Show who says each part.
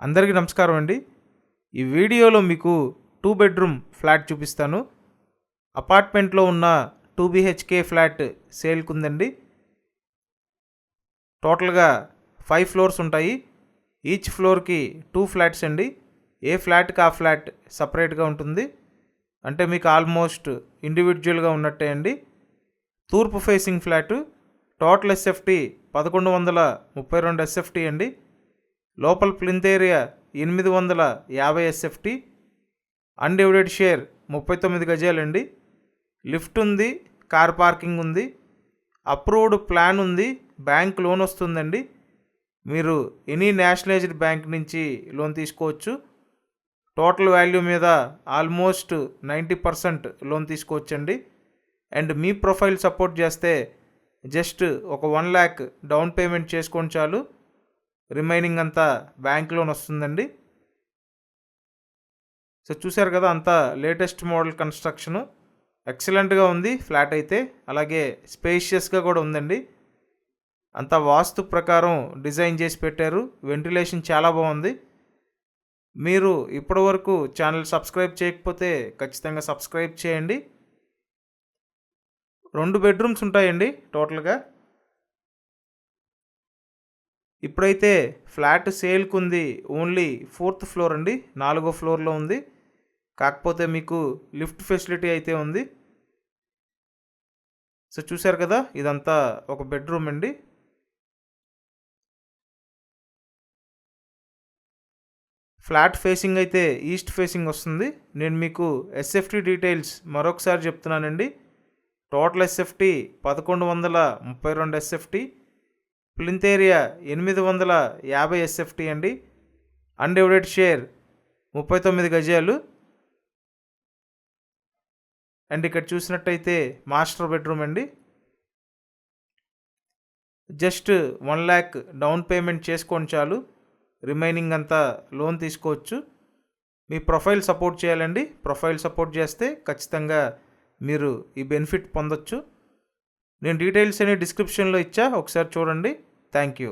Speaker 1: అందరికీ నమస్కారం అండి. ఈ వీడియోలో మీకు 2 బెడ్రూమ్ ఫ్లాట్ చూపిస్తాను. అపార్ట్మెంట్లో ఉన్న 2 BHK ఫ్లాట్ సేల్కి ఉందండి. టోటల్గా 5 ఫ్లోర్స్ ఉంటాయి. ఈచ్ ఫ్లోర్కి 2 ఫ్లాట్స్ అండి. ఏ ఫ్లాట్కి ఆ ఫ్లాట్ సపరేట్గా ఉంటుంది. అంటే మీకు ఆల్మోస్ట్ ఇండివిజువల్గా ఉన్నట్టే అండి. తూర్పు facing flat. Total SFT 1132 SFT అండి. లోపల plinth area 850 SFT. Undivided share 39 గజాలండి. లిఫ్ట్ ఉంది, కార్ పార్కింగ్ ఉంది, అప్రూవ్డ్ ప్లాన్ ఉంది, బ్యాంక్ లోన్ వస్తుందండి. మీరు ఎనీ నేషనలైజ్డ్ బ్యాంక్ నుంచి లోన్ తీసుకోవచ్చు. టోటల్ వాల్యూ మీద ఆల్మోస్ట్ 90% లోన్ తీసుకోవచ్చండి. అండ్ మీ ప్రొఫైల్ సపోర్ట్ చేస్తే జస్ట్ ఒక 1 lakh డౌన్ పేమెంట్ చేసుకోండి చాలు. రిమైనింగ్ అంతా బ్యాంక్ లోన్ వస్తుందండి. సో చూశారు కదా, అంతా లేటెస్ట్ మోడల్ కన్స్ట్రక్షను. ఎక్సలెంట్గా ఉంది ఫ్లాట్ అయితే. అలాగే స్పేషియస్గా కూడా ఉందండి. అంతా వాస్తు ప్రకారం డిజైన్ చేసి పెట్టారు. వెంటిలేషన్ చాలా బాగుంది. మీరు ఇప్పటివరకు ఛానల్ సబ్స్క్రైబ్ చేయకపోతే ఖచ్చితంగా సబ్స్క్రైబ్ చేయండి. 2 బెడ్రూమ్స్ ఉంటాయండి టోటల్గా. ఇప్పుడైతే ఫ్లాట్ సేల్కి ఉంది ఓన్లీ 4th ఫ్లోర్ అండి. 4వ ఫ్లోర్లో ఉంది. కాకపోతే మీకు లిఫ్ట్ ఫెసిలిటీ అయితే ఉంది. సో చూశారు కదా, ఇదంతా ఒక బెడ్రూమ్ అండి. ఫ్లాట్ ఫేసింగ్ అయితే ఈస్ట్ ఫేసింగ్ వస్తుంది. నేను మీకు SFT డీటెయిల్స్ మరొకసారి చెప్తున్నానండి. Total SFT 1132 SFT. Plinth area 850 SFT అండి. అన్డివైడెడ్ షేర్ 39 గజాలు. అండ్ ఇక్కడ చూసినట్టయితే మాస్టర్ బెడ్రూమ్ అండి. జస్ట్ 1 lakh డౌన్ పేమెంట్ చేసుకోండి చాలు. రిమైనింగ్ అంతా లోన్ తీసుకోవచ్చు. మీ ప్రొఫైల్ సపోర్ట్ చేయాలండి. ప్రొఫైల్ సపోర్ట్ చేస్తే ఖచ్చితంగా మీరు ఈ బెనిఫిట్ పొందొచ్చు. నేను డీటెయిల్స్ అన్ని డిస్క్రిప్షన్లో ఇచ్చా, ఒకసారి చూడండి. Thank you.